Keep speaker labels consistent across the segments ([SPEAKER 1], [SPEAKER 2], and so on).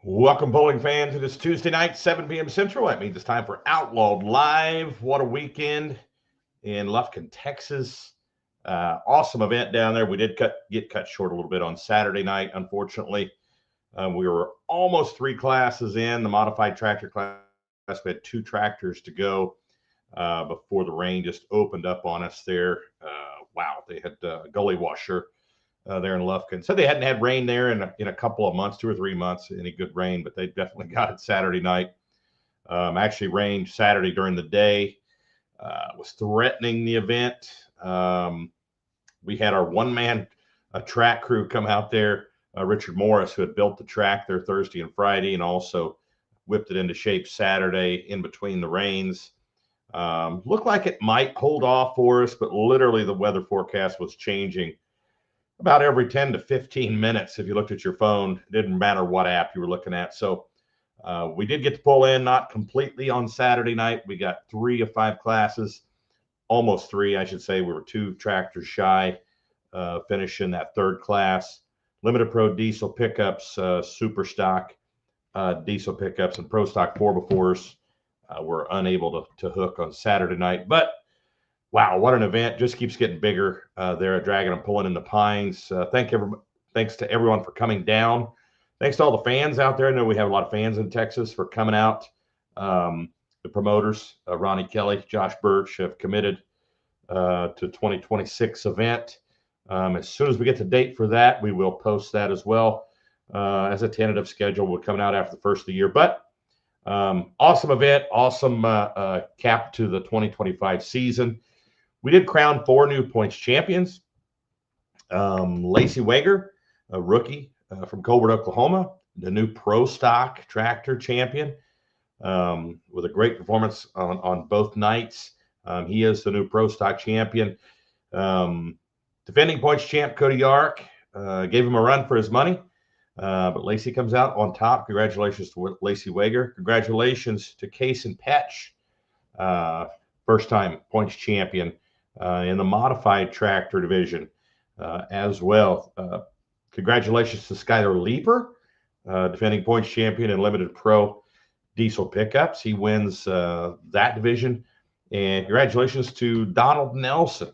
[SPEAKER 1] Welcome, bowling fans. It is Tuesday night, 7 p.m. Central. That means it's time for Outlawed Live. What a weekend in Lufkin, Texas. Awesome event down there. We did get cut short a little bit on Saturday night, unfortunately. We were almost 3 classes in. The modified tractor class, we had 2 tractors to go before the rain just opened up on us there. Wow, they had a gully washer there in Lufkin. So they hadn't had rain there in a couple of months, 2 or 3 months, any good rain, but they definitely got it Saturday night. Actually rained Saturday during the day. Was threatening the event. We had our one-man track crew come out there, Richard Morris, who had built the track there Thursday and Friday, and also whipped it into shape Saturday in between the rains. Looked like it might hold off for us, but literally the weather forecast was changing about every 10 to 15 minutes. If you looked at your phone, it didn't matter what app you were looking at. So we did get to pull in, not completely on Saturday night. We got 3 of 5 classes, almost 3, I should say. We were 2 tractors shy, finishing that 3rd class. Limited Pro diesel pickups, super stock diesel pickups, and Pro Stock 4x4s were unable to hook on Saturday night. But wow, what an event. Just keeps getting bigger there at Draggin Pullin in the Pines. Thanks to everyone for coming down. Thanks to all the fans out there. I know we have a lot of fans in Texas for coming out. The promoters, Ronnie Kelly, Josh Birch, have committed to 2026 event. As soon as we get the date for that, we will post that as well as a tentative schedule. We're coming out after the first of the year. But awesome event, awesome cap to the 2025 season. We did crown 4 new points champions. Lacy Wagger, a rookie from Colbert, Oklahoma, the new Pro Stock tractor champion with a great performance on both nights. He is the new Pro Stock champion. Defending points champ Cody Yark gave him a run for his money, but Lacy comes out on top. Congratulations to Lacy Wagger. Congratulations to Case and Petch, first-time points champion in the modified tractor division as well. Congratulations to Skylar Leeper, defending points champion in limited pro diesel pickups. He wins that division. And congratulations to Donald Nelson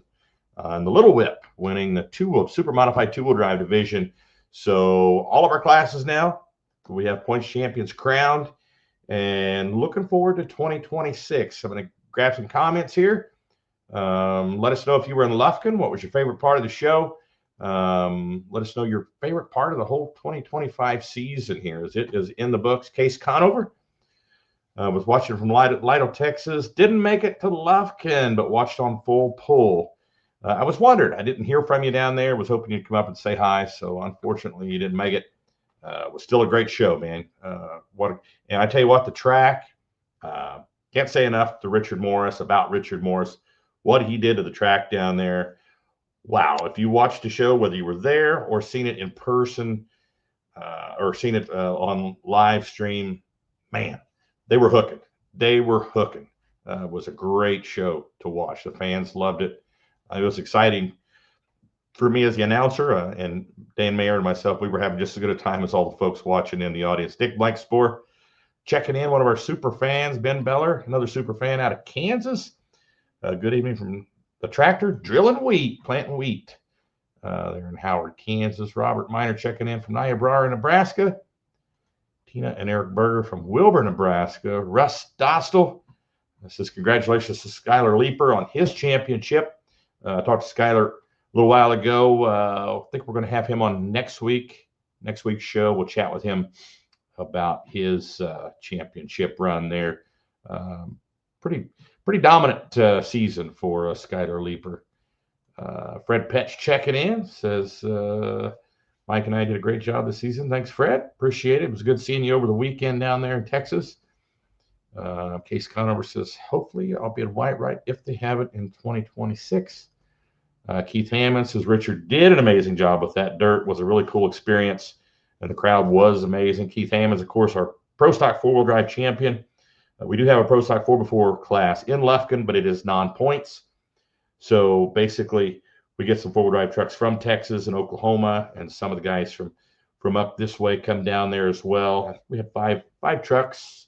[SPEAKER 1] in the Little Whip, winning the super modified 2-wheel drive division. So all of our classes now, we have points champions crowned, and looking forward to 2026. I'm going to grab some comments here. Let us know if you were in Lufkin. What was your favorite part of the show? Let us know your favorite part of the whole 2025 season here. As it is in the books. Case Conover was watching from Lido, Texas. Didn't make it to Lufkin, but watched on full pull. I was wondering. I didn't hear from you down there. Was hoping you'd come up and say hi. So unfortunately, you didn't make it. It was still a great show, man. And I tell you what, the track, can't say enough to Richard Morris about Richard Morris. What he did to the track down there. Wow. If you watched the show, whether you were there or seen it in person or seen it on live stream, man, they were hooking. They were hooking. It was a great show to watch. The fans loved it. It was exciting for me as the announcer, and Dan Mayer and myself. We were having just as good a time as all the folks watching in the audience. Dick Blankspore checking in, one of our super fans. Ben Beller, another super fan out of Kansas. Good evening from the tractor, drilling wheat, planting wheat there in Howard, Kansas. Robert Miner checking in from Niobrara, Nebraska. Tina and Eric Berger from Wilbur, Nebraska. Russ Dostal says congratulations to Skylar Leeper on his championship. I talked to Skylar a little while ago. I think we're going to have him on next week's show. We'll chat with him about his championship run there. Pretty dominant season for Skylar Leeper. Fred Petch checking in says, Mike and I did a great job this season. Thanks, Fred. Appreciate it. It was good seeing you over the weekend down there in Texas. Case Conover says, hopefully I'll be in White Right if they have it in 2026. Keith Hammond says, Richard did an amazing job with that dirt. It was a really cool experience, and the crowd was amazing. Keith Hammond's, of course, our Pro Stock 4-wheel drive champion. We do have a Pro Stock 4x4 class in Lufkin, but it is non-points. So basically, we get some 4-wheel drive trucks from Texas and Oklahoma, and some of the guys from from up this way come down there as well. We had five trucks,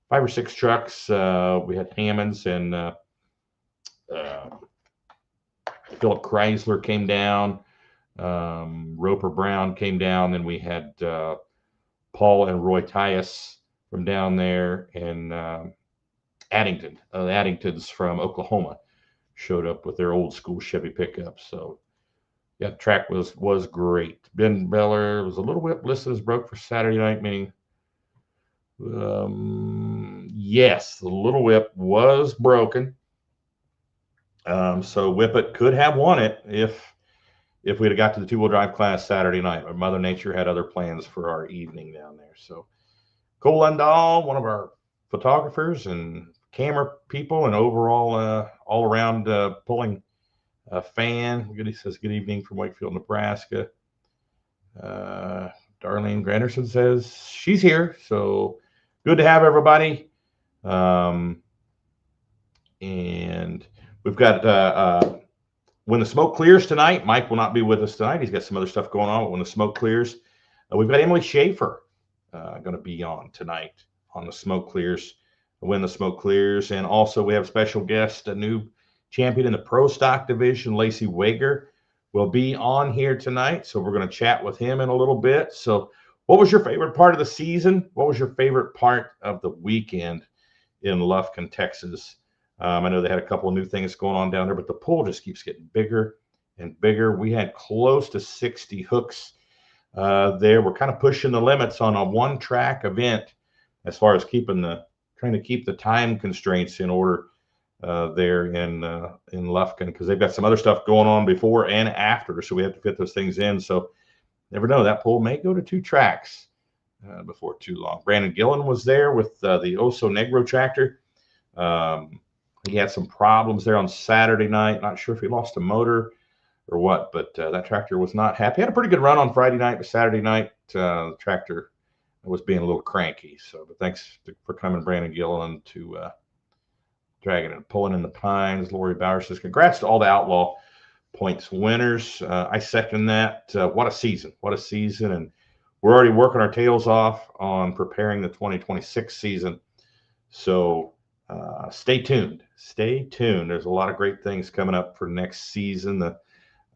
[SPEAKER 1] 5 or 6 trucks. We had Hammonds and Philip Chrysler came down. Roper Brown came down. Then we had Paul and Roy Tyus from down there, and Addington. The Addingtons from Oklahoma showed up with their old school Chevy pickup. So yeah, the track was great. Ben Beller was a little whip listed as broke for Saturday night, meaning yes, the little whip was broken. So Whippet could have won it if we'd have got to the 2-wheel drive class Saturday night. But Mother Nature had other plans for our evening down there. So Cole Lundahl, one of our photographers and camera people and overall all around pulling fan. He says, good evening from Wakefield, Nebraska. Darlene Granderson says she's here. So good to have everybody. And we've got when the smoke clears tonight. Mike will not be with us tonight. He's got some other stuff going on. But when the smoke clears, we've got Emily Schaefer going to be on tonight on the smoke clears. When the smoke clears, and also we have a special guest, a new champion in the pro stock division, Lacy Wagger, will be on here tonight. So we're going to chat with him in a little bit. So what was your favorite part of the season? What was your favorite part of the weekend in Lufkin, Texas? I know they had a couple of new things going on down there, but the pool just keeps getting bigger and bigger. We had close to 60 hooks there. We're kind of pushing the limits on a one-track event as far as trying to keep the time constraints in order there in Lufkin, because they've got some other stuff going on before and after, so we have to fit those things in. So never know, that pool may go to 2 tracks before too long. Brandon Gillen was there with the Oso Negro tractor. He had some problems there on Saturday night. Not sure if he lost a motor or what, but that tractor was not happy. He had a pretty good run on Friday night, but Saturday night the tractor was being a little cranky. So, but thanks for coming, Brandon Gillen, to Draggin and Pullin in the Pines. Lori Bauer says, congrats to all the Outlaw points winners. I second that. What a season. What a season. And we're already working our tails off on preparing the 2026 season. So stay tuned. Stay tuned. There's a lot of great things coming up for next season.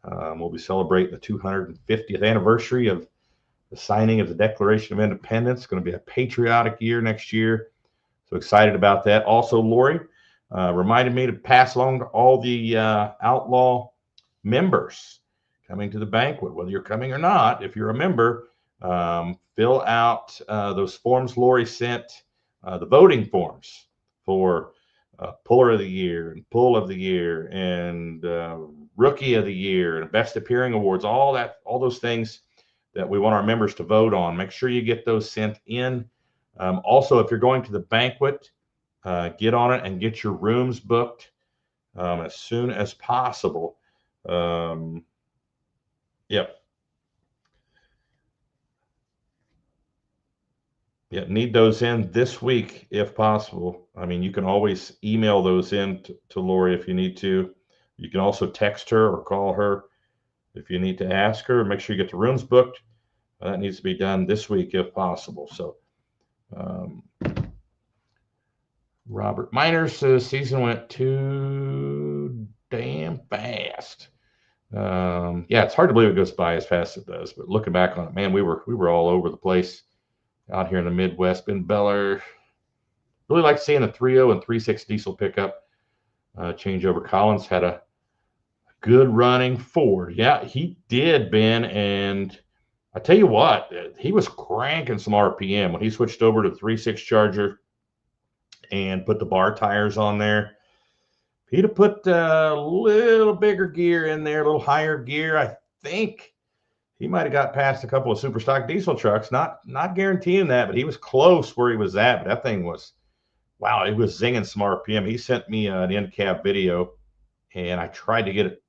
[SPEAKER 1] We'll be celebrating the 250th anniversary of the signing of the Declaration of Independence. It's going to be a patriotic year next year. So excited about that. Also, Lori reminded me to pass along to all the Outlaw members coming to the banquet, whether you're coming or not. If you're a member, fill out those forms Lori sent, the voting forms for Puller of the Year and Pull of the Year and Rookie of the Year and Best Appearing Awards, all those things that we want our members to vote on. Make sure you get those sent in. Also, if you're going to the banquet, get on it and get your rooms booked as soon as possible. Yep. Yeah, need those in this week if possible. I mean, you can always email those in to Lori if you need to. You can also text her or call her if you need to ask her. Make sure you get the rooms booked. That needs to be done this week if possible. So Robert Miner says season went too damn fast. Yeah, it's hard to believe it goes by as fast as it does, but looking back on it, man, we were all over the place out here in the Midwest. Ben Beller, really like seeing a 3.0 and 3.6 diesel pickup changeover. Collins had a good running Ford. Yeah, he did, Ben, and I tell you what, he was cranking some RPM when he switched over to the 3.6 Charger and put the bar tires on there. If he'd have put a little bigger gear in there, a little higher gear, I think he might have got past a couple of super stock diesel trucks. Not guaranteeing that, but he was close where he was at. But that thing was, wow, it was zinging some RPM. He sent me an end cab video, and I tried to get it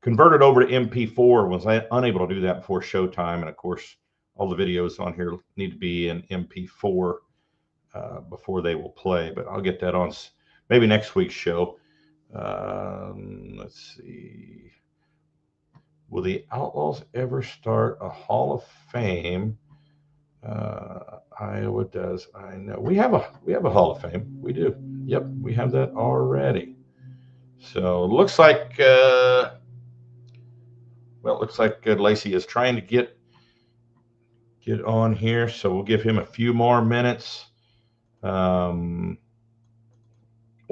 [SPEAKER 1] converted over to MP4. Was unable to do that before showtime. And of course, all the videos on here need to be in MP4 before they will play. But I'll get that on maybe next week's show. Let's see. Will the Outlaws ever start a Hall of Fame Iowa does. I know we have a Hall of Fame. We do. Yep, we have that already. So it looks like Lacy is trying to get on here. So we'll give him a few more minutes. Um,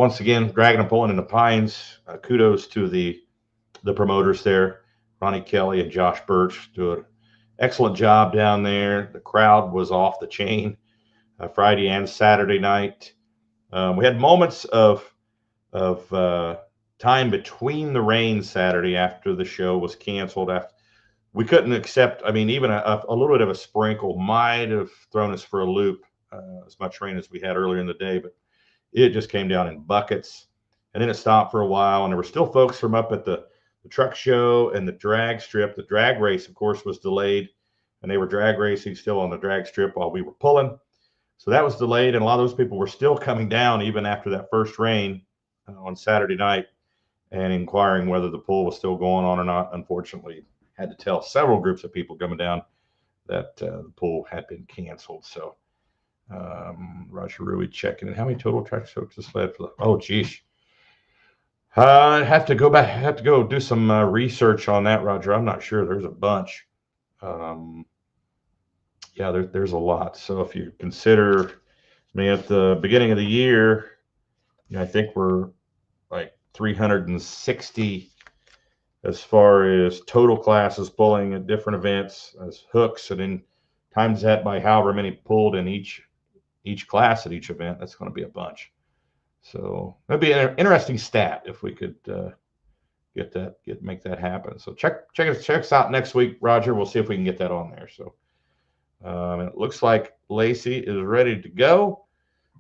[SPEAKER 1] Once again, Draggin Pullin in the Pines. Kudos to the promoters there, Ronnie Kelly and Josh Birch, do an excellent job down there. The crowd was off the chain Friday and Saturday night. We had moments of time between the rain Saturday after the show was canceled. After we couldn't accept, I mean, even a little bit of a sprinkle might have thrown us for a loop, as much rain as we had earlier in the day, but it just came down in buckets. And then it stopped for a while, and there were still folks from up at the truck show and the drag strip. The drag race, of course, was delayed, and they were drag racing still on the drag strip while we were pulling. So that was delayed, and a lot of those people were still coming down even after that first rain on Saturday night and inquiring whether the pull was still going on or not. Unfortunately, had to tell several groups of people coming down that the pull had been canceled. So Roger Rui checking in. How many total track strokes is led for the? Oh, geez. I have to go back. I have to go do some research on that, Roger. I'm not sure. There's a bunch. Yeah, there's a lot. So if you consider, I mean, at the beginning of the year, I think we're like 360 as far as total classes pulling at different events as hooks, and then times that by however many pulled in each class at each event. That's going to be a bunch. So that'd be an interesting stat if we could make that happen. So check us out next week, Roger. We'll see if we can get that on there. So it looks like Lacy is ready to go.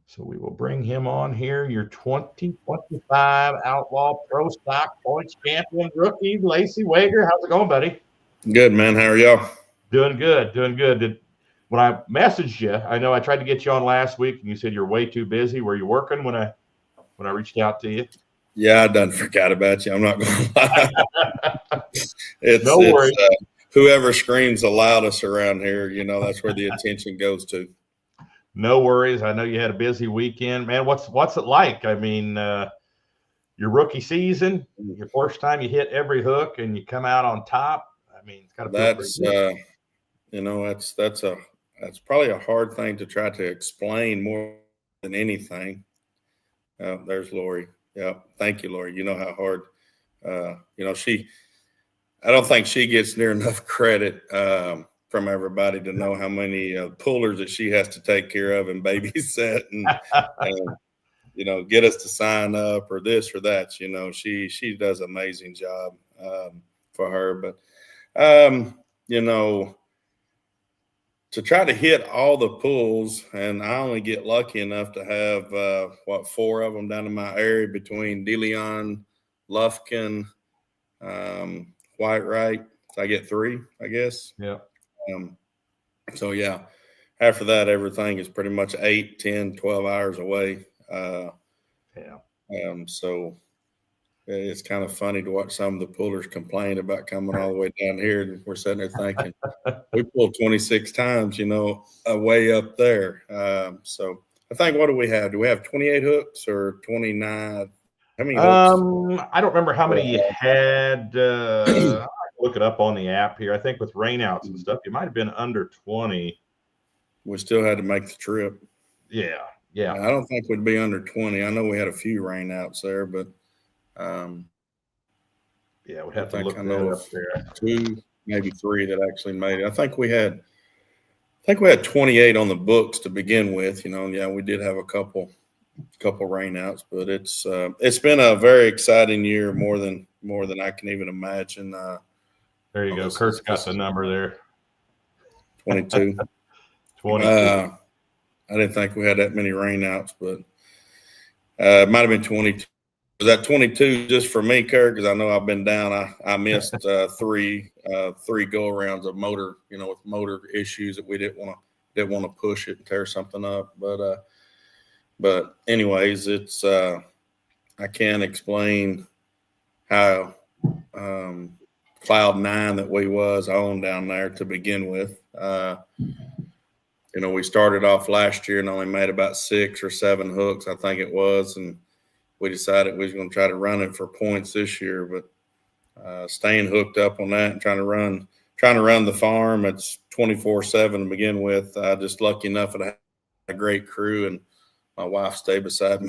[SPEAKER 1] So we will bring him on here. Your 2025 Outlaw Pro Stock Points Champion rookie, Lacy Wagger. How's it going, buddy?
[SPEAKER 2] Good, man. How are y'all?
[SPEAKER 1] Doing good. When I messaged you, I know I tried to get you on last week, and you said you're way too busy. Were you working when I reached out to you?
[SPEAKER 2] Yeah, I done forgot about you. I'm not going to lie.
[SPEAKER 1] No worries.
[SPEAKER 2] Whoever screams the loudest around here, that's where the attention goes to.
[SPEAKER 1] No worries. I know you had a busy weekend, man. What's it like? I mean, your rookie season, your first time you hit every hook and you come out on top. I mean, it's got to feel pretty good.
[SPEAKER 2] That's probably a hard thing to try to explain more than anything. There's Lori. Yeah, thank you, Lori. You know how hard. I don't think she gets near enough credit from everybody to know how many pullers that she has to take care of and babysit and get us to sign up or this or that. She does an amazing job for her. But to try to hit all the pulls, and I only get lucky enough to have 4 of them down in my area between DeLeon, Lufkin, Whitewright. So I get 3, I guess.
[SPEAKER 1] Yeah.
[SPEAKER 2] So yeah, after that, everything is pretty much 8, 10, 12 hours away. So it's kind of funny to watch some of the pullers complain about coming all the way down here. And we're sitting there thinking, we pulled 26 times, way up there. So I think, what do we have? Do we have 28 hooks or 29? How many hooks?
[SPEAKER 1] I don't remember how many you had. I look it up on the app here. I think with rainouts and stuff, you might have been under 20.
[SPEAKER 2] We still had to make the trip.
[SPEAKER 1] Yeah.
[SPEAKER 2] I don't think we'd be under 20. I know we had a few rainouts there, but
[SPEAKER 1] we'd have to look that up there.
[SPEAKER 2] 2, maybe 3 that actually made it. I think we had 28 on the books to begin with. We did have a couple rainouts, but it's been a very exciting year, more than I can even imagine.
[SPEAKER 1] There you go. Kurt's got the number there.
[SPEAKER 2] 22.
[SPEAKER 1] 22.
[SPEAKER 2] I didn't think we had that many rainouts, but it might have been 22. Was that 22 just for me, Kurt? Because I know I've been down. I missed 3 go-arounds of motor, with motor issues that we didn't want to push it and tear something up. But anyways, it's I can't explain how Cloud 9 that we was on down there to begin with. we started off last year and only made about 6 or 7 hooks, I think it was, and we decided we was going to try to run it for points this year. But staying hooked up on that and trying to run the farm, it's 24/7 to begin with. Just lucky enough to have a great crew, and my wife stayed beside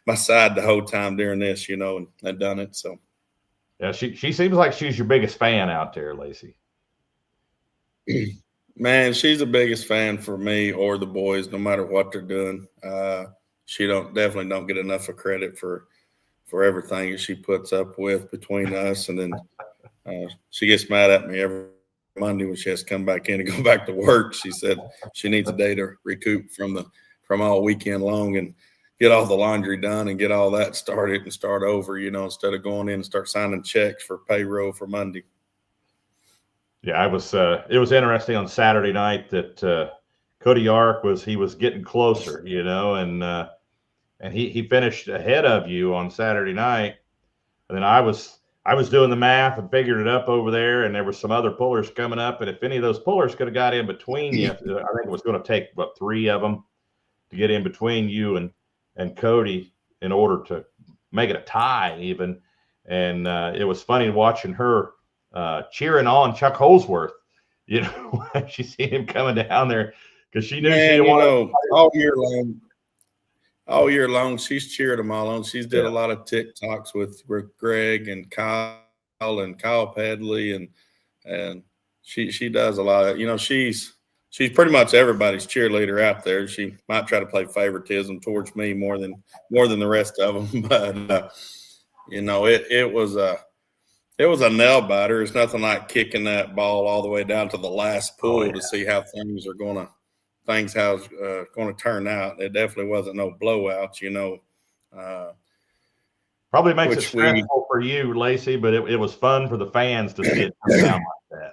[SPEAKER 2] my side the whole time during this, and done it. So
[SPEAKER 1] yeah, she seems like she's your biggest fan out there, Lacy.
[SPEAKER 2] Man, she's the biggest fan for me or the boys, no matter what they're doing. She definitely don't get enough of credit for everything that she puts up with between us. And then she gets mad at me every Monday when she has to come back in and go back to work. She said she needs a day to recoup from all weekend long and get all the laundry done and get all that started and start over, instead of going in and start signing checks for payroll for Monday.
[SPEAKER 1] Yeah, it was interesting on Saturday night that Cody Yark was getting closer, and he finished ahead of you on Saturday night. And then I was doing the math and figured it up over there, and there were some other pullers coming up. And if any of those pullers could have got in between you, I think it was going to take about 3 of them to get in between you and Cody in order to make it a tie even. And it was funny watching her cheering on Chuck Holsworth, she seen him coming down there because she knew she didn't want to.
[SPEAKER 2] All year long, she's cheered them all on. She's did a lot of TikToks with Greg and Kyle Padley, and she does a lot of, she's pretty much everybody's cheerleader out there. She might try to play favoritism towards me more than the rest of them, but it was a nail biter. It's nothing like kicking that ball all the way down to the last pool to see how things are going to turn out. It definitely wasn't no blowout,
[SPEAKER 1] Probably makes it stressful for you, Lacy, but it was fun for the fans to see it come down like that.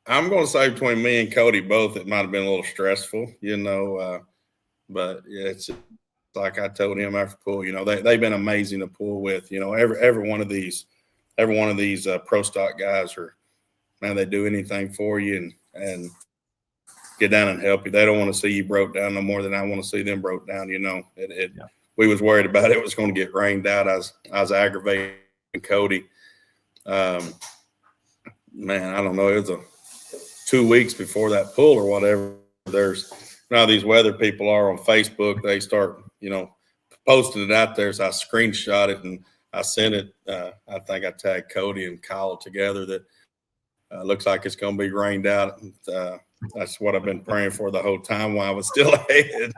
[SPEAKER 2] I'm going to say between me and Cody both, it might have been a little stressful, but it's like I told him after pool, they've been amazing to pull with. Every one of these pro stock guys they do anything for you and get down and help you. They don't want to see you broke down no more than I want to see them broke down. We was worried about it was going to get rained out. I was aggravating Cody. Man, I don't know. It was 2 weeks before that pull or whatever. There's now these weather people are on Facebook. They start, posting it out there. So I screenshot it and I sent it. I think I tagged Cody and Kyle together that looks like it's going to be rained out. That's what I've been praying for the whole time while I was still ahead,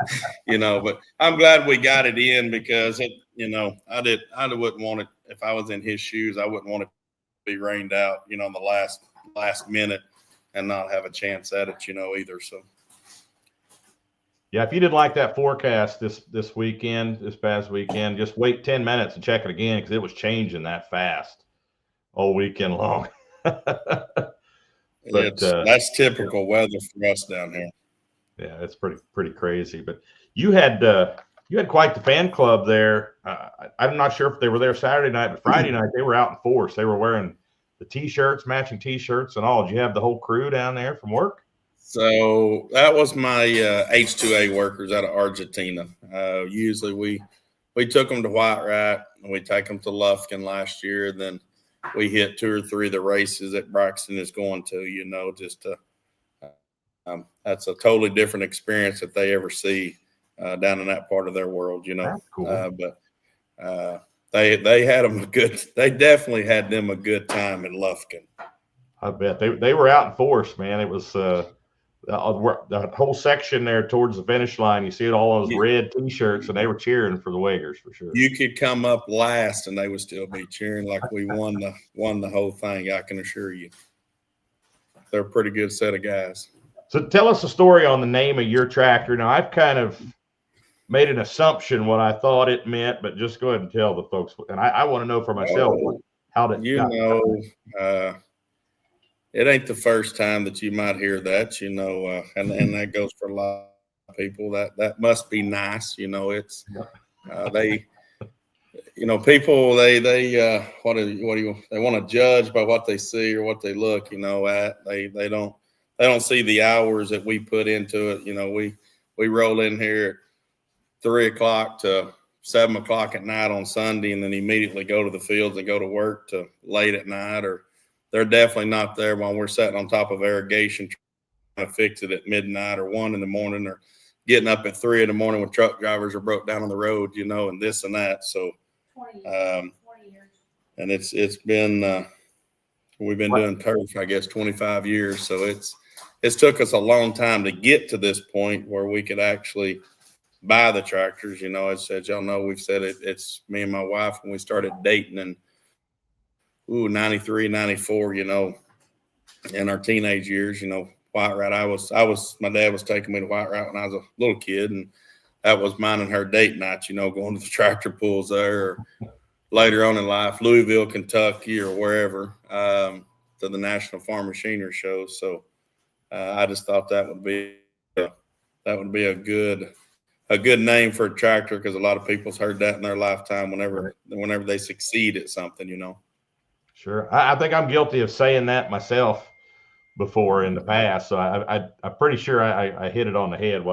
[SPEAKER 2] but I'm glad we got it in because I wouldn't want it if I was in his shoes. I wouldn't want it to be rained out, in the last minute and not have a chance at it, either. So.
[SPEAKER 1] Yeah, if you didn't like that forecast this past weekend, just wait 10 minutes and check it again because it was changing that fast all weekend long.
[SPEAKER 2] But that's typical weather for us down here.
[SPEAKER 1] Yeah, it's pretty crazy. But you had quite the fan club there. I'm not sure if they were there Saturday night, but Friday night they were out in force. They were wearing the T-shirts, matching T-shirts, and all. Did you have the whole crew down there from work?
[SPEAKER 2] So that was my H2A workers out of Argentina. Usually we took them to White Rat and we take them to Lufkin last year. Then we hit 2 or 3 of the races that Braxton is going to, that's a totally different experience that they ever see down in that part of their world,
[SPEAKER 1] That's cool.
[SPEAKER 2] But they had them they definitely had them a good time in Lufkin.
[SPEAKER 1] I bet they were out in force, man. It was the whole section there towards the finish line. You see it all those red T-shirts, and they were cheering for the Waggers for sure.
[SPEAKER 2] You could come up last, and they would still be cheering like we won the whole thing. I can assure you, they're a pretty good set of guys.
[SPEAKER 1] So tell us a story on the name of your tractor. Now I've kind of made an assumption what I thought it meant, but just go ahead and tell the folks. And I want to know for myself how to.
[SPEAKER 2] It ain't the first time that you might hear that, and that goes for a lot of people. That must be nice, it's they, people they what do you they want to judge by what they see or what they look, at. They don't see the hours that we put into it. You know, we roll in here at 3 o'clock to 7 o'clock at night on Sunday, and then immediately go to the fields and go to work to late at night. Or they're definitely not there while we're sitting on top of irrigation trying to fix it at midnight or 1 in the morning, or getting up at 3 in the morning when truck drivers are broke down on the road, you know, and this and that. So,
[SPEAKER 3] 20 years.
[SPEAKER 2] And it's been we've been doing turf, I guess, 25 years. So it's took us a long time to get to this point where we could actually buy the tractors. You know, as y'all know, we've said it's me and my wife when we started dating in 93, 94, you know, in our teenage years, you know, White Route. My dad was taking me to White Route when I was a little kid, and that was mine and her date night, you know, going to the tractor pulls there, or later on in life, Louisville, Kentucky, or wherever, to the National Farm Machinery Show. So I just thought that would be a good name for a tractor, because a lot of people's heard that in their lifetime whenever they succeed at something, you know.
[SPEAKER 1] Sure. I think I'm guilty of saying that myself before in the past. So I'm pretty sure I hit it on the head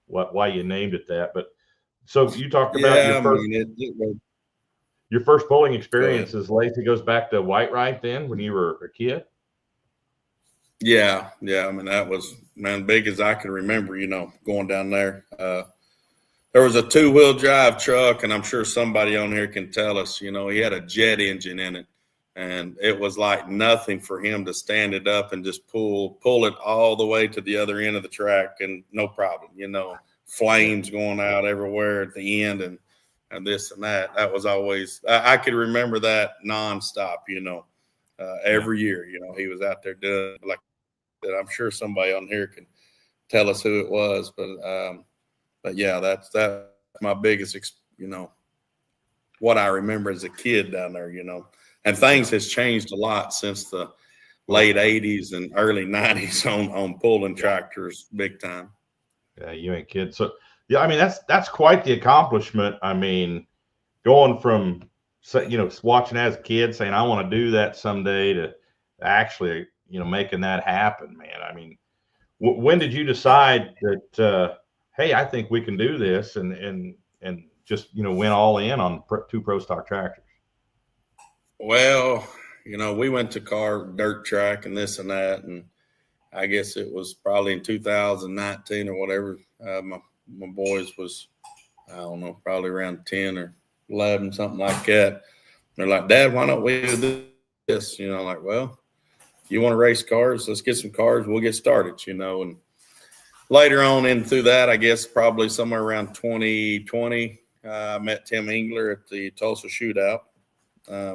[SPEAKER 1] why you named it that. But so you talked about your first pulling experiences. Lacy, goes back to White Right then when you were a kid.
[SPEAKER 2] Yeah. I mean, that was, man, big as I can remember, you know, going down there. There was a 2-wheel drive truck, and I'm sure somebody on here can tell us, you know, he had a jet engine in it, and it was like nothing for him to stand it up and just pull it all the way to the other end of the track, and no problem, you know, flames going out everywhere at the end, and this and that. That was always, I could remember that nonstop, you know, every year, you know, he was out there doing like that. I'm sure somebody on here can tell us who it was, but yeah, that's my biggest, you know, what I remember as a kid down there, you know, and things has changed a lot since the late 80s and early 90s on pulling tractors big time.
[SPEAKER 1] Yeah, you ain't kidding. So, yeah, I mean, that's quite the accomplishment. I mean, going from, you know, watching as a kid saying, I want to do that someday, to actually, you know, making that happen, man. I mean, when did you decide that, hey, I think we can do this, and just, you know, went all in on 2 Pro Stock tractors?
[SPEAKER 2] Well, you know, we went to dirt track and this and that, and I guess it was probably in 2019 or whatever. My boys was, I don't know, probably around 10 or 11, something like that. They're like, Dad, why don't we do this? You know, like, well, you want to race cars? Let's get some cars. We'll get started, you know. And later on through that, I guess probably somewhere around 2020, I met Tim Engler at the Tulsa Shootout,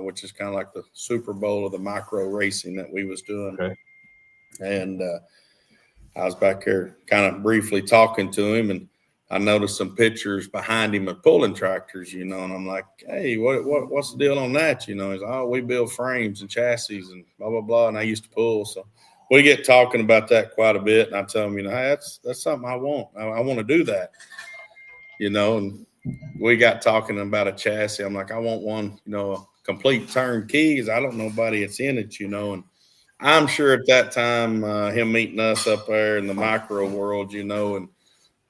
[SPEAKER 2] which is kind of like the Super Bowl of the micro racing that we was doing.
[SPEAKER 1] Okay.
[SPEAKER 2] And I was back here kind of briefly talking to him, and I noticed some pictures behind him of pulling tractors, you know, and I'm like, hey, what's the deal on that? You know, he's like, oh, we build frames and chassis and blah, blah, blah. And I used to pull. So we get talking about that quite a bit. And I tell him, you know, hey, that's something I want. I want to do that, you know. And we got talking about a chassis. I'm like, I want one, you know, a complete turnkey, because I don't know nobody that's in it, you know. And I'm sure at that time, him meeting us up there in the micro world, you know, and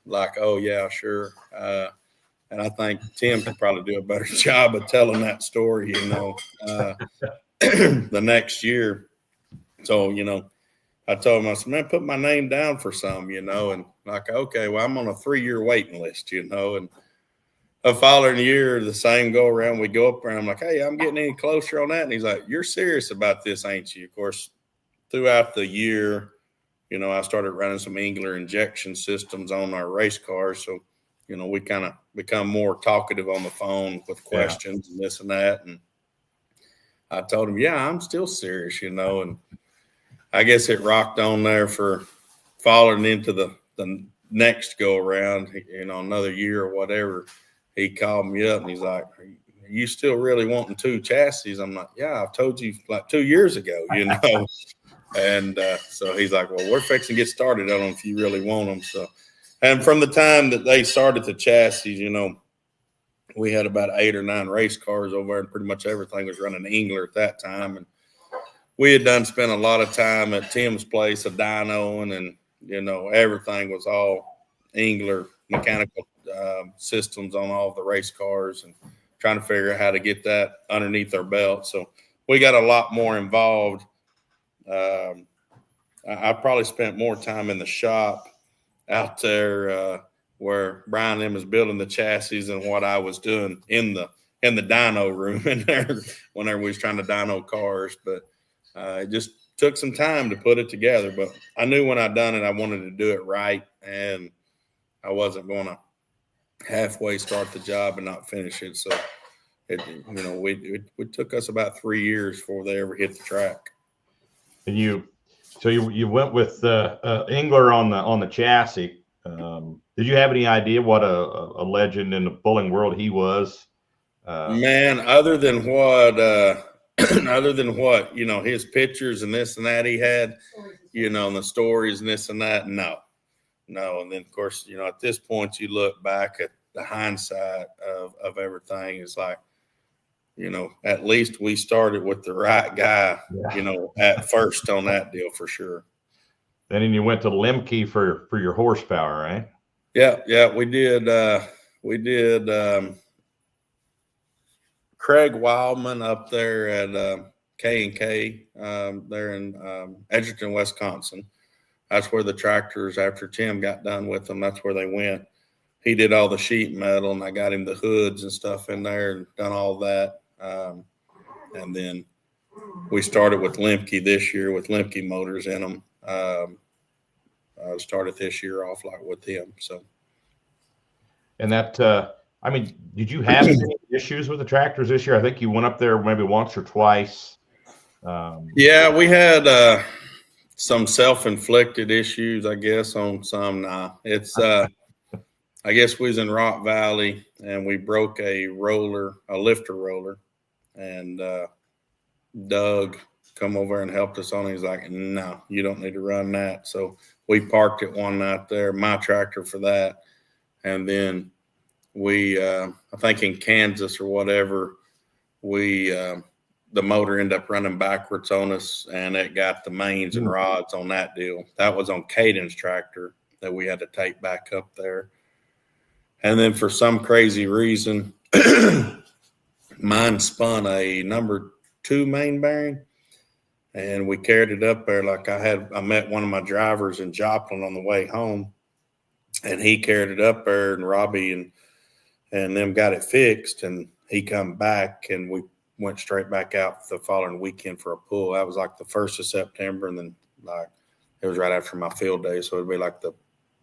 [SPEAKER 2] like, oh, yeah, sure. And I think Tim could probably do a better job of telling that story, you know, the next year. So, you know, I told him, I said, man, put my name down for some, you know, and like, okay, well, I'm on a 3-year waiting list, you know, and the following year, the same go around, we go up there, and I'm like, hey, I'm getting any closer on that? And he's like, you're serious about this, ain't you? Of course, throughout the year, you know, I started running some Engler injection systems on our race cars. So, you know, we kind of become more talkative on the phone with questions and this and that. And I told him, yeah, I'm still serious, you know. And I guess it rocked on there for falling into the next go around, you know, another year or whatever. He called me up and he's like, are you still really wanting 2 chassis? I'm like, yeah, I've told you like 2 years ago, you know. And so he's like, well, we're fixing to get started on them if you really want them. So, and from the time that they started the chassis, you know, we had about 8 or 9 race cars over there, and pretty much everything was running Engler at that time. And we had spent a lot of time at Tim's place, a dynoing, and everything was all Engler mechanical systems on all the race cars, and trying to figure out how to get that underneath our belt. So we got a lot more involved. I probably spent more time in the shop out there where Brian and them was building the chassis than what I was doing in the dyno room in there whenever we was trying to dyno cars. But it just took some time to put it together. But I knew when I done it, I wanted to do it right, and I wasn't going to halfway start the job and not finish it. So it took us about 3 years before they ever hit the track.
[SPEAKER 1] And you went with Engler on the chassis. Did you have any idea what a legend in the Pulling world he was?
[SPEAKER 2] Man, other than what his pictures and this and that he had, and the stories and this and that, no. And then of course, at this point you look back at the hindsight of everything. It's like, at least we started with the right guy, at first on that deal for sure.
[SPEAKER 1] Then you went to Lemke for your horsepower, right?
[SPEAKER 2] Yeah, we did. Craig Wildman up there at K&K there in Edgerton, Wisconsin. That's where the tractors, after Tim got done with them, that's where they went. He did all the sheet metal, and I got him the hoods and stuff in there and done all that. And then we started with Lemke this year with Lemke motors in them. I started this year off like with him. So,
[SPEAKER 1] and that, did you have any issues with the tractors this year? I think you went up there maybe once or twice.
[SPEAKER 2] Yeah, we had some self-inflicted issues, I guess, on some. It's I guess we was in Rock Valley and we broke a lifter roller, and Doug come over and helped us on it. He's like, no, you don't need to run that. So we parked it one night there, my tractor for that. And then we, I think in Kansas or whatever, the motor ended up running backwards on us, and it got the mains and rods on that deal. That was on Caden's tractor that we had to take back up there. And then for some crazy reason, mine spun a number 2 main bearing, and we carried it up there. Like I met one of my drivers in Joplin on the way home, and he carried it up there, and Robbie and them got it fixed, and he come back, and we went straight back out the following weekend for a pull. That was like the 1st of September, and then like it was right after my field day, so it'd be like the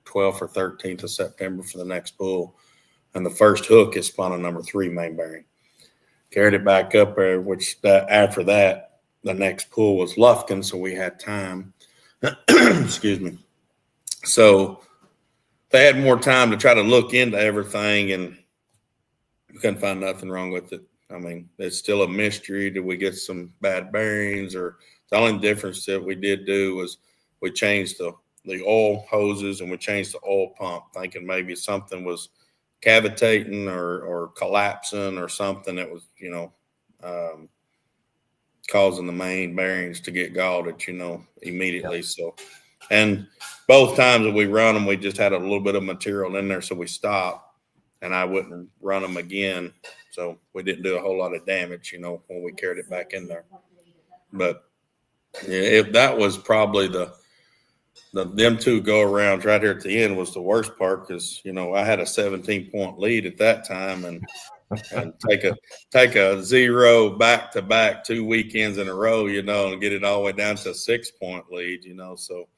[SPEAKER 2] 12th or 13th of September for the next pull. And the first hook is spun a number 3 main bearing. Carried it back up there, after that, the next pull was Lufkin, so we had time. Excuse me. So they had more time to try to look into everything, and we couldn't find nothing wrong with it. I mean, it's still a mystery. Did we get some bad bearings? Or the only difference that we did do was we changed the oil hoses and we changed the oil pump, thinking maybe something was cavitating or collapsing or something that was, causing the main bearings to get galled, immediately. Yeah. So, and both times that we run them, we just had a little bit of material in there, so we stopped, and I wouldn't run them again. So we didn't do a whole lot of damage, when we carried it back in there. But yeah, that was probably them 2 go arounds right here at the end was the worst part, because I had a 17-point lead at that time, and take a 0 back-to-back 2 weekends in a row, and get it all the way down to a 6-point lead, so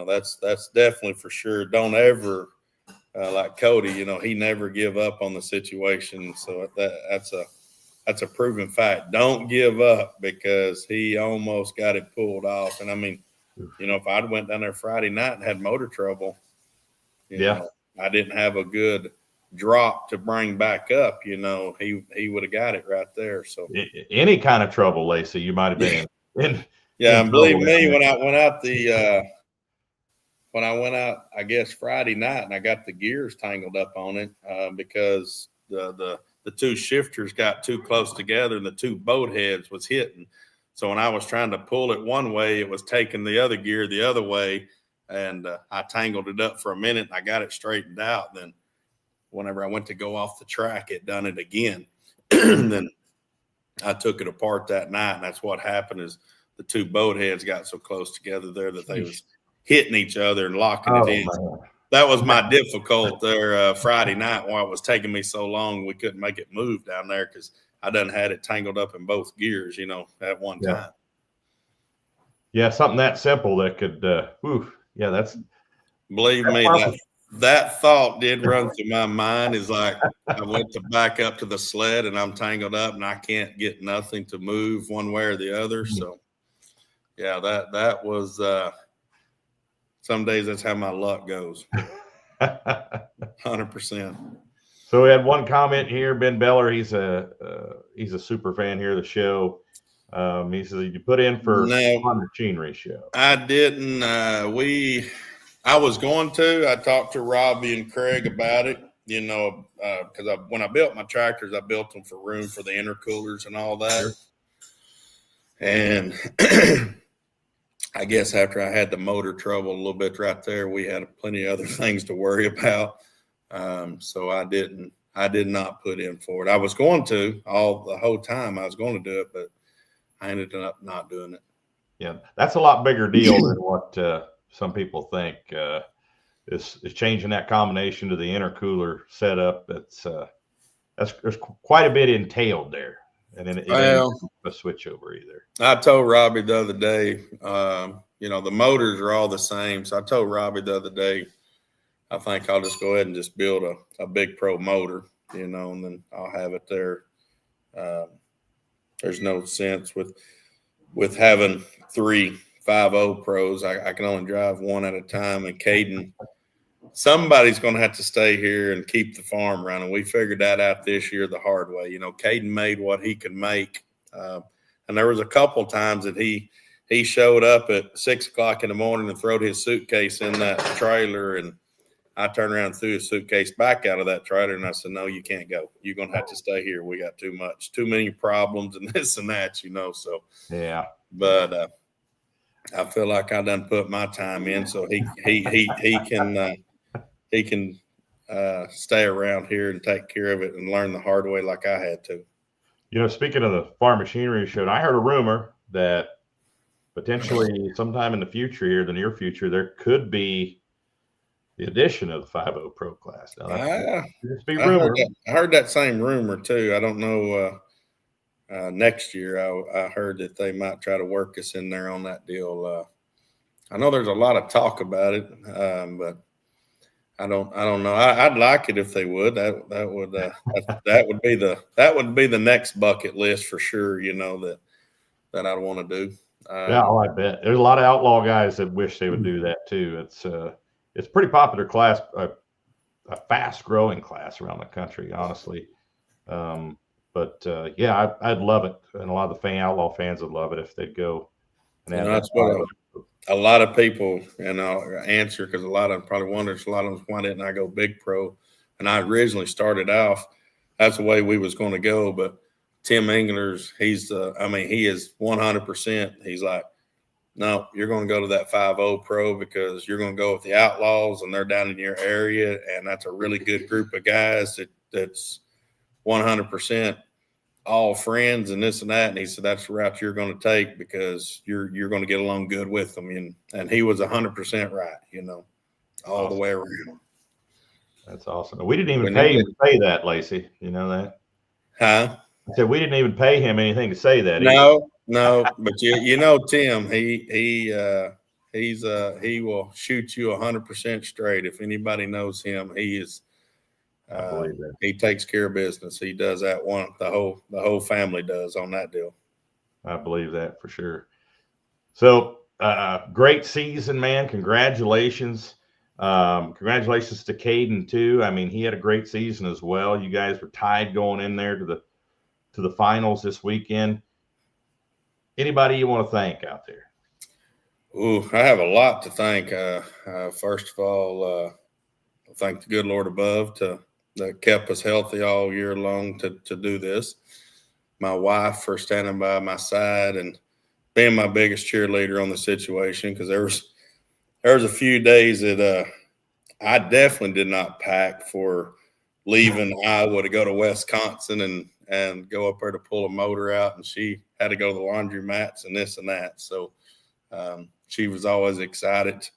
[SPEAKER 2] that's definitely for sure. Don't ever like Cody, he never give up on the situation. So that's a proven fact. Don't give up, because he almost got it pulled off. And I mean, if I'd went down there Friday night and had motor trouble, I didn't have a good drop to bring back up, he would have got it right there. So
[SPEAKER 1] any kind of trouble, Lacy, you might have been in.
[SPEAKER 2] Yeah, and believe me, when I went out, I guess Friday night, and I got the gears tangled up on it because the 2 shifters got too close together, and the 2 boat heads was hitting. So when I was trying to pull it one way, it was taking the other gear the other way. And I tangled it up for a minute. And I got it straightened out. Then whenever I went to go off the track, it done it again. And then I took it apart that night. And that's what happened is the two boat heads got so close together there that they was hitting each other and locking it in. Man. That was my difficult there Friday night why it was taking me so long. We couldn't make it move down there because I done had it tangled up in both gears, at one time.
[SPEAKER 1] Yeah, something that simple that could, that's.
[SPEAKER 2] Believe me, that thought did run through my mind is like I went to back up to the sled and I'm tangled up and I can't get nothing to move one way or the other. So, yeah, that was some days that's how my luck goes. 100%.
[SPEAKER 1] So we had one comment here. Ben Beller, he's a super fan here of the show. He says you put in for on machinery show.
[SPEAKER 2] I didn't. I was going to. I talked to Robbie and Craig about it. Because when I built my tractors, I built them for room for the intercoolers and all that. Sure. And I guess after I had the motor trouble a little bit right there, we had plenty of other things to worry about. So I did not put in for it. I was going to the whole time I was going to do it, but I ended up not doing it.
[SPEAKER 1] Yeah. That's a lot bigger deal than what some people think is changing that combination to the intercooler setup. There's quite a bit entailed there. And then it ain't a switch over either.
[SPEAKER 2] I told Robbie the other day, the motors are all the same. So I told Robbie the other day, I think I'll just go ahead and just build a big pro motor, and then I'll have it there. There's no sense with having 3 5.0 pros. I can only drive one at a time. And Caden, somebody's going to have to stay here and keep the farm running. We figured that out this year the hard way. Caden made what he could make. And there was a couple times that he showed up at 6 o'clock in the morning and throwed his suitcase in that trailer. And I turned around and threw his suitcase back out of that trailer. And I said, no, you can't go. You're going to have to stay here. We got too many problems and this and that, So,
[SPEAKER 1] yeah.
[SPEAKER 2] But I feel like I done put my time in. So he can stay around here and take care of it and learn the hard way like I had to.
[SPEAKER 1] Speaking of the farm machinery show, I heard a rumor that potentially sometime in the future here, the near future, there could be the addition of the 5.0 Pro class. Now,
[SPEAKER 2] I heard that same rumor too. I don't know. Next year, I heard that they might try to work us in there on that deal. I know there's a lot of talk about it, but I don't know. I'd like it if they would. That would be the next bucket list for sure. That I'd want to do.
[SPEAKER 1] I bet there's a lot of outlaw guys that wish they would do that too. It's a pretty popular class, a fast growing class around the country, honestly. But I'd love it, and a lot of the outlaw fans would love it if they'd go. And
[SPEAKER 2] that's what a lot of people, and I'll answer because a lot of them probably wonder, a lot of them, why didn't I go big pro? And I originally started off, that's the way we was going to go. But Tim Engler's, he is 100%. He's like, no, you're going to go to that 5.0 pro because you're going to go with the Outlaws and they're down in your area. And that's a really good group of guys that's 100% all friends and this and that. And he said, that's the route you're going to take because you're going to get along good with them. And he was 100% right, all the way around.
[SPEAKER 1] That's awesome. We didn't even pay him to say that, Lacy. You know that?
[SPEAKER 2] Huh?
[SPEAKER 1] I said we didn't even pay him anything to say that.
[SPEAKER 2] No, but Tim, he will shoot you 100% straight. If anybody knows him, he is.
[SPEAKER 1] I believe that.
[SPEAKER 2] He takes care of business. He does that one. The whole family does on that deal.
[SPEAKER 1] I believe that for sure. So great season, man. Congratulations. Congratulations to Caden too. I mean, he had a great season as well. You guys were tied going in there to the finals this weekend. Anybody you want to thank out there?
[SPEAKER 2] Ooh, I have a lot to thank. First of all, I thank the good Lord above that kept us healthy all year long to do this. My wife for standing by my side and being my biggest cheerleader on the situation, because there was a few days that I definitely did not pack for leaving Iowa to go to Wisconsin and go up there to pull a motor out, and she had to go to the laundromats and this and that. So she was always excited.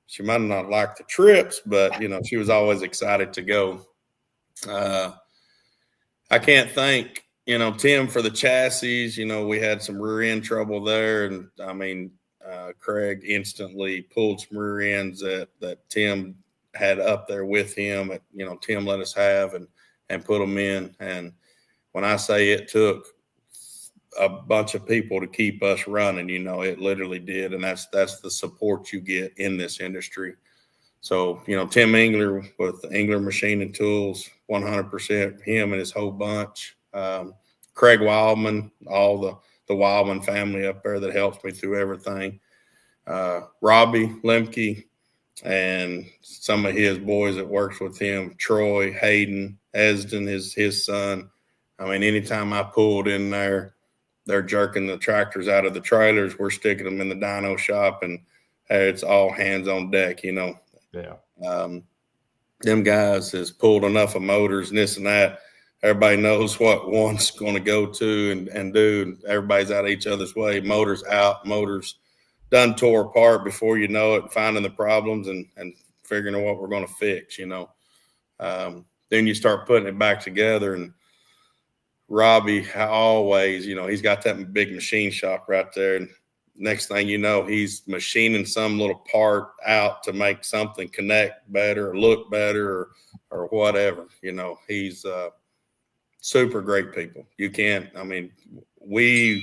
[SPEAKER 2] She might not like the trips, but she was always excited to go. I can't thank Tim for the chassis. We had some rear end trouble there, and I mean Craig instantly pulled some rear ends that Tim had up there with him. Tim let us have and put them in. And when I say it took a bunch of people to keep us running, it literally did. And that's the support you get in this industry. So, Tim Engler with Engler Machine and Tools, 100%, him and his whole bunch. Craig Wildman, all the Wildman family up there that helps me through everything. Robbie Lemke and some of his boys that works with him, Troy, Hayden, Esden, his son. I mean, anytime I pulled in there, they're jerking the tractors out of the trailers. We're sticking them in the dyno shop, and it's all hands on deck, Yeah. Them guys has pulled enough of motors and this and that. Everybody knows what one's going to go to and do. Everybody's out of each other's way. Motors out, motors done tore apart before you know it, finding the problems and figuring out what we're going to fix, Then you start putting it back together, and Robbie always, he's got that big machine shop right there. And next thing you know, he's machining some little part out to make something connect better or look better or whatever. He's super great people. You can't, I mean, we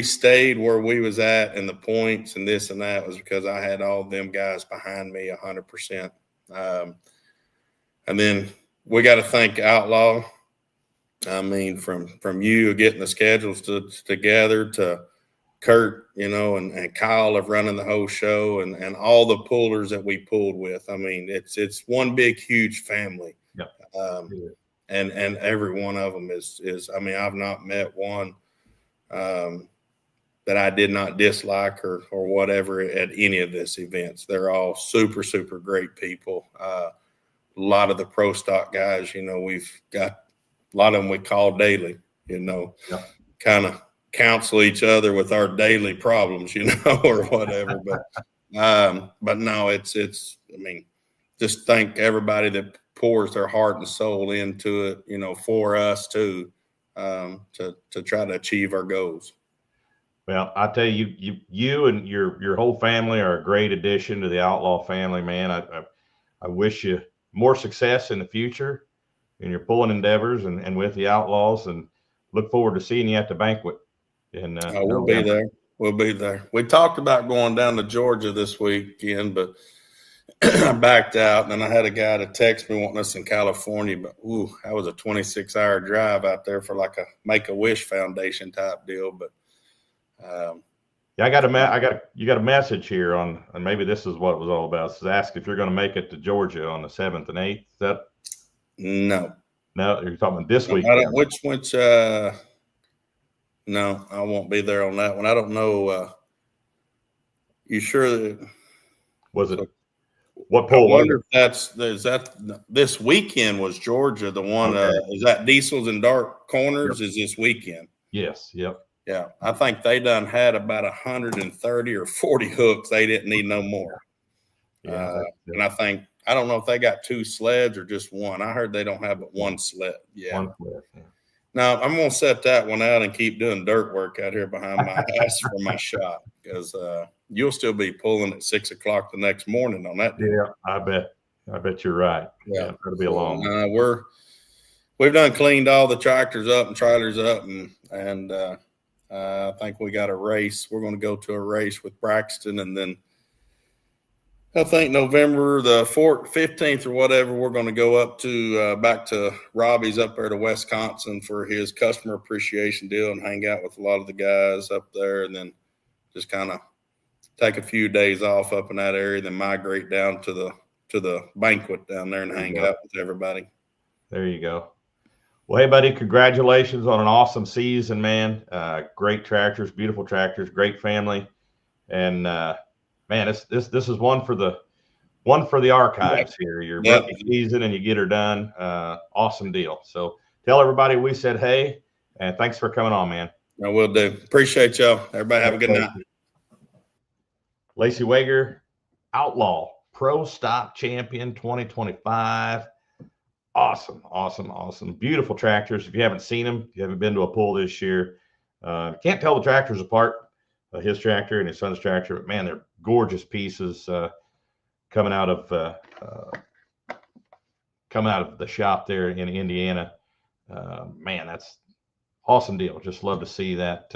[SPEAKER 2] stayed where we was at, and the points and this and that was because I had all them guys behind me 100%. And then we got to thank Outlaw. I mean, from you getting the schedules together to Kurt, and Kyle of running the whole show and all the pullers that we pulled with. I mean, it's one big, huge family.
[SPEAKER 1] Yep.
[SPEAKER 2] And every one of them is, I mean, I've not met one that I did not dislike or whatever at any of this events. They're all super, super great people. A lot of the pro stock guys, we've got a lot of them we call daily, kind of counsel each other with our daily problems, or whatever. But no, it's, I mean, just thank everybody that pours their heart and soul into it, for us too, to try to achieve our goals.
[SPEAKER 1] Well, I tell you, you and your whole family are a great addition to the Outlaw family, man. I wish you more success in the future in your pulling endeavors and with the Outlaws, and look forward to seeing you at the banquet. And
[SPEAKER 2] we'll be there. We'll be there. We talked about going down to Georgia this weekend, but I backed out. And then I had a guy to text me wanting us in California, but that was a 26-hour drive out there for like a Make-A-Wish Foundation type deal. But
[SPEAKER 1] yeah, you got a message here on, and maybe this is what it was all about. It's ask if you're going to make it to Georgia on the 7th and 8th. Is that?
[SPEAKER 2] No,
[SPEAKER 1] you're talking about this week.
[SPEAKER 2] Which no, I won't be there on that one. I don't know. You sure that
[SPEAKER 1] was it? What poll?
[SPEAKER 2] I wonder if this weekend was Georgia. The one is that Diesels and Dark Corners is this weekend.
[SPEAKER 1] Yes. Yep.
[SPEAKER 2] Yeah, I think they done had about 130 or 40 hooks. They didn't need no more. Yeah, and I don't know if they got 2 sleds or just one. I heard they don't have but one sled. Yeah. One sled. Yeah. Now I'm gonna set that one out and keep doing dirt work out here behind my house for my shop, because you'll still be pulling at 6 o'clock the next morning on that day.
[SPEAKER 1] Yeah, I bet you're right. Yeah, it'll be a long.
[SPEAKER 2] We've done cleaned all the tractors up and trailers up, and I think we got a race. We're going to go to a race with Braxton, and then I think November the 15th or whatever, we're going to go up to back to Robbie's up there to Wisconsin for his customer appreciation deal and hang out with a lot of the guys up there, and then just kind of take a few days off up in that area, then migrate down to the banquet down there and hang out with everybody.
[SPEAKER 1] There you go. Well, hey, buddy, congratulations on an awesome season, man. Great tractors, beautiful tractors, great family, and man, this is one for the archives here. Your rookie season, and you get her done. Awesome deal. So tell everybody we said hey, and thanks for coming on, man.
[SPEAKER 2] I will do. Appreciate y'all. Everybody have a good night.
[SPEAKER 1] Lacy Wagger, Outlaw Pro Stock Champion 2025. Awesome. Beautiful tractors. If you haven't seen them, if you haven't been to a pull this year, can't tell the tractors apart, his tractor and his son's tractor, but man, they're gorgeous pieces coming out of the shop there in Indiana. Man, that's awesome deal. Just love to see that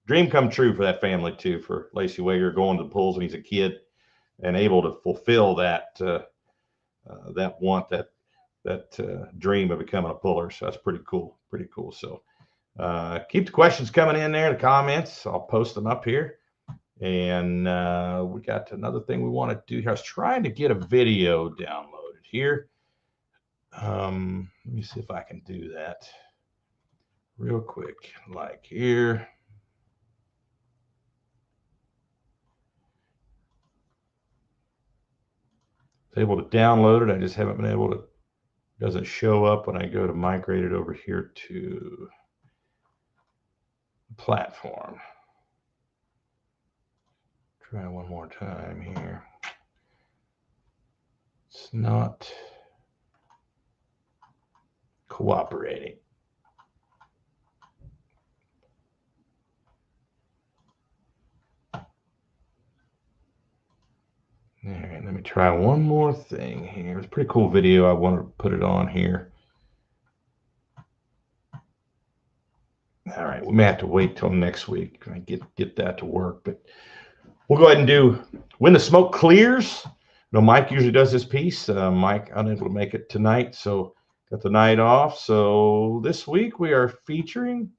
[SPEAKER 1] dream come true for that family too, for Lacy Wagger going to the pulls when he's a kid and able to fulfill that want, that dream of becoming a puller. So that's pretty cool. So keep the questions coming in there, the comments. I'll post them up here. And we got another thing we want to do here. I was trying to get a video downloaded here. Let me see if I can do that real quick, like here. I was able to download it. I just haven't been able to. Doesn't show up when I go to migrate it over here to the platform. Try one more time here. It's not cooperating. All right, let me try one more thing here. It's a pretty cool video. I want to put it on here. All right, we may have to wait till next week and get that to work, but we'll go ahead and do When the Smoke Clears. Mike usually does this piece. Mike unable to make it tonight, so got the night off. So this week we are featuring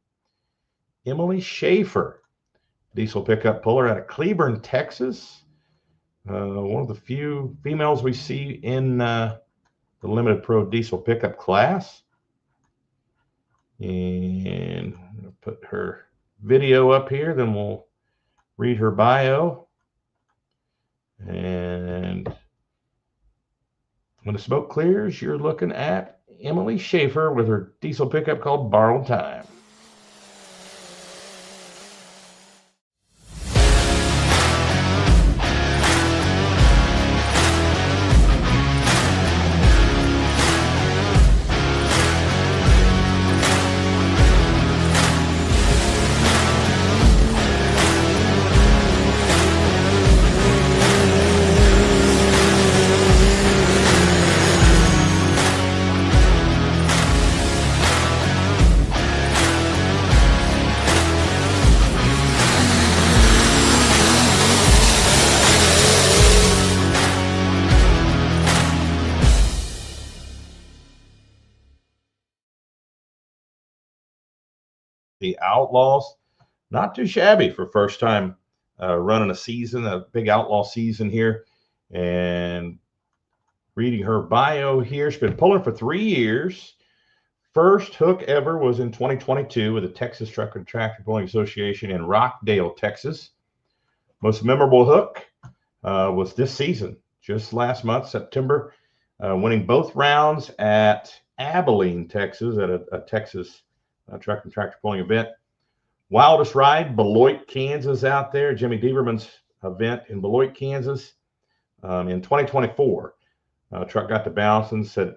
[SPEAKER 1] Emily Schaefer, diesel pickup puller out of Cleburne, Texas. One of the few females we see in the limited pro diesel pickup class. And I'm going to put her video up here, then we'll read her bio. And when the smoke clears, you're looking at Emily Schaefer with her diesel pickup called Borrowed Time. The Outlaws, not too shabby for first time running a season, a big Outlaw season here. And reading her bio here, she's been pulling for 3 years. First hook ever was in 2022 with the Texas Truck and Tractor Pulling Association in Rockdale, Texas. Most memorable hook was this season, just last month, September, winning both rounds at Abilene, Texas, at a Texas truck and tractor pulling event. Wildest Ride, Beloit, Kansas, out there. Jimmy Deaverman's event in Beloit, Kansas. In 2024, truck got to bounce and said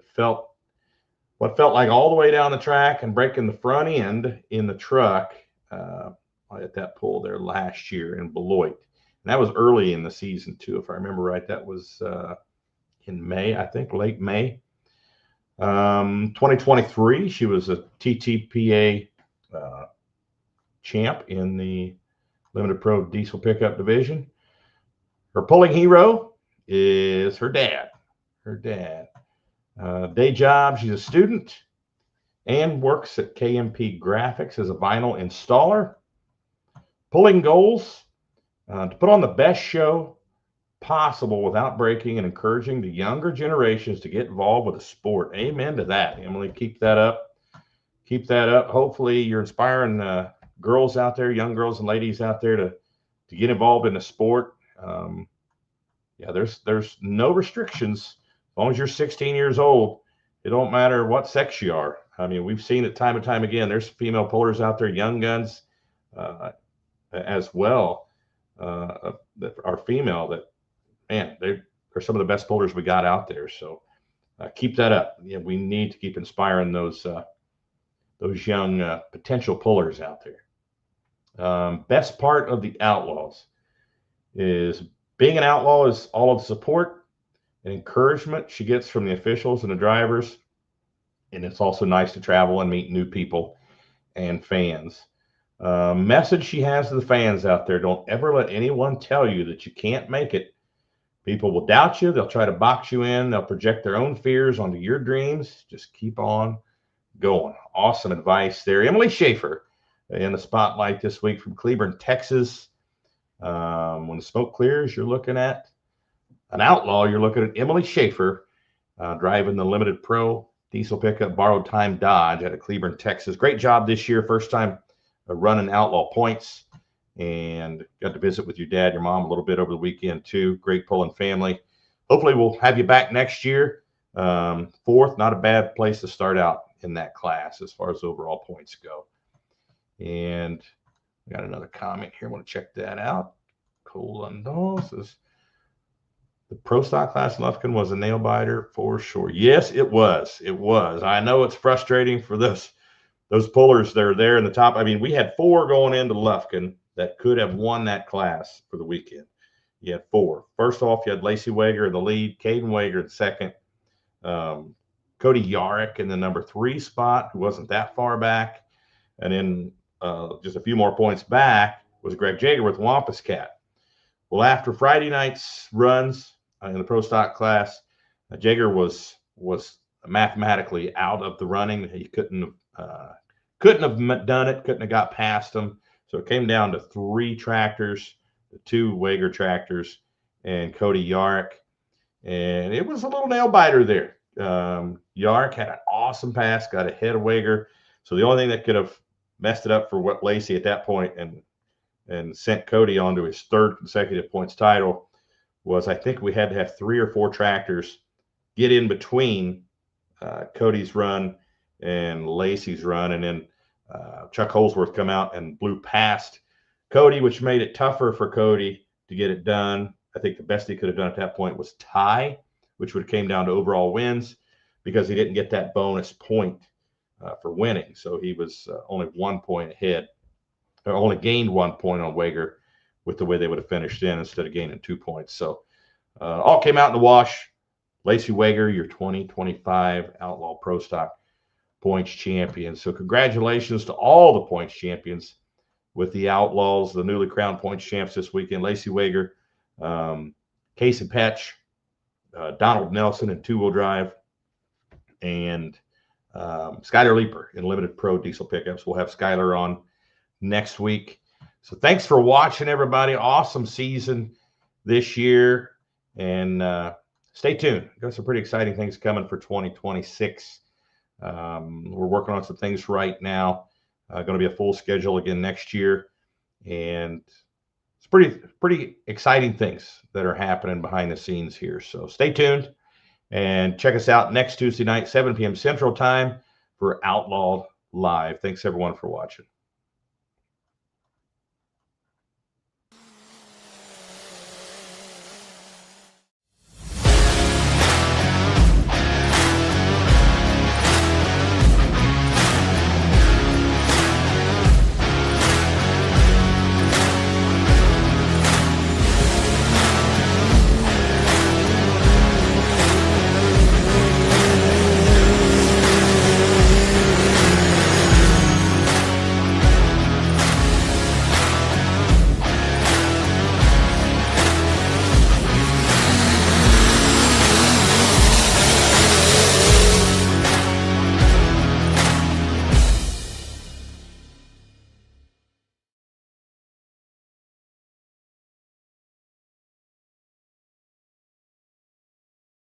[SPEAKER 1] what felt like all the way down the track and breaking the front end in the truck at that pull there last year in Beloit. And that was early in the season too, if I remember right. That was in May, I think, late May. 2023, she was a TTPA champ in the limited pro diesel pickup division. Her pulling hero is her dad. Day job, she's a student and works at KMP Graphics as a vinyl installer. Pulling goals, to put on the best show possible without breaking, and encouraging the younger generations to get involved with the sport. Amen to that, Emily. Keep that up. keep that up. Hopefully you're inspiring girls out there, young girls and ladies out there to get involved in the sport. Yeah, there's no restrictions. As long as you're 16 years old, it don't matter what sex you are. I mean, we've seen it time and time again. There's female pullers out there, young guns as well, that are female that, man, they're some of the best pullers we got out there. So keep that up. Yeah, we need to keep inspiring those young potential pullers out there. Best part of the Outlaws is being an outlaw is all of the support and encouragement she gets from the officials and the drivers. And it's also nice to travel and meet new people and fans. Message she has to the fans out there: don't ever let anyone tell you that you can't make it. People will doubt you. They'll try to box you in. They'll project their own fears onto your dreams. Just keep on going. Awesome advice there. Emily Schaefer in the spotlight this week from Cleburne, Texas. When the smoke clears, you're looking at an outlaw. You're looking at Emily Schaefer driving the limited pro diesel pickup borrowed time Dodge out of Cleburne, Texas. Great job this year. First time running outlaw points, and got to visit with your dad, your mom a little bit over the weekend too. Great Pullin family. Hopefully we'll have you back next year. Fourth, not a bad place to start out in that class as far as overall points go. And we got another comment here. I want to check that out. Colando says the pro stock class in Lufkin was a nail biter for sure. Yes, it was. It was. I know it's frustrating for those pullers that are there in the top. I mean, we had 4 going into Lufkin that could have won that class for the weekend. You had 4. First off, you had Lacy Wagger in the lead, Caden Wagger in second, Cody Yarrick in the number 3 spot, who wasn't that far back. And then just a few more points back was Greg Jager with Wampus Cat. Well, after Friday night's runs in the pro stock class, Jager was mathematically out of the running. He couldn't have done it, couldn't have got past him. So it came down to 3 tractors, the 2 Wagger tractors, and Cody Yarrick. And it was a little nail biter there. Yarrick had an awesome pass, got ahead of Wagger. So the only thing that could have messed it up for what Lacy at that point and sent Cody on to his 3rd consecutive points title was, I think we had to have 3 or 4 tractors get in between Cody's run and Lacy's run, and then Chuck Holsworth come out and blew past Cody, which made it tougher for Cody to get it done. I think the best he could have done at that point was tie, which would have came down to overall wins, because he didn't get that bonus point for winning. So he was only 1 point ahead, or only gained 1 point on Wagger with the way they would have finished in instead of gaining 2 points. So all came out in the wash. Lacy Wagger, your 2025 Outlaw Pro Stock points champion. So congratulations to all the points champions with the Outlaws, the newly crowned points champs this weekend. Lacy Wagger, Casey Petch, Donald Nelson in 2-wheel drive, and Skylar Leeper in limited pro diesel pickups. We'll have Skylar on next week. So thanks for watching, everybody. Awesome season this year, and stay tuned. Got some pretty exciting things coming for 2026. We're working on some things right now. Going to be a full schedule again next year, and it's pretty exciting things that are happening behind the scenes here. So stay tuned and check us out next Tuesday night, 7 p.m. Central Time for Outlawed Live. Thanks everyone for watching.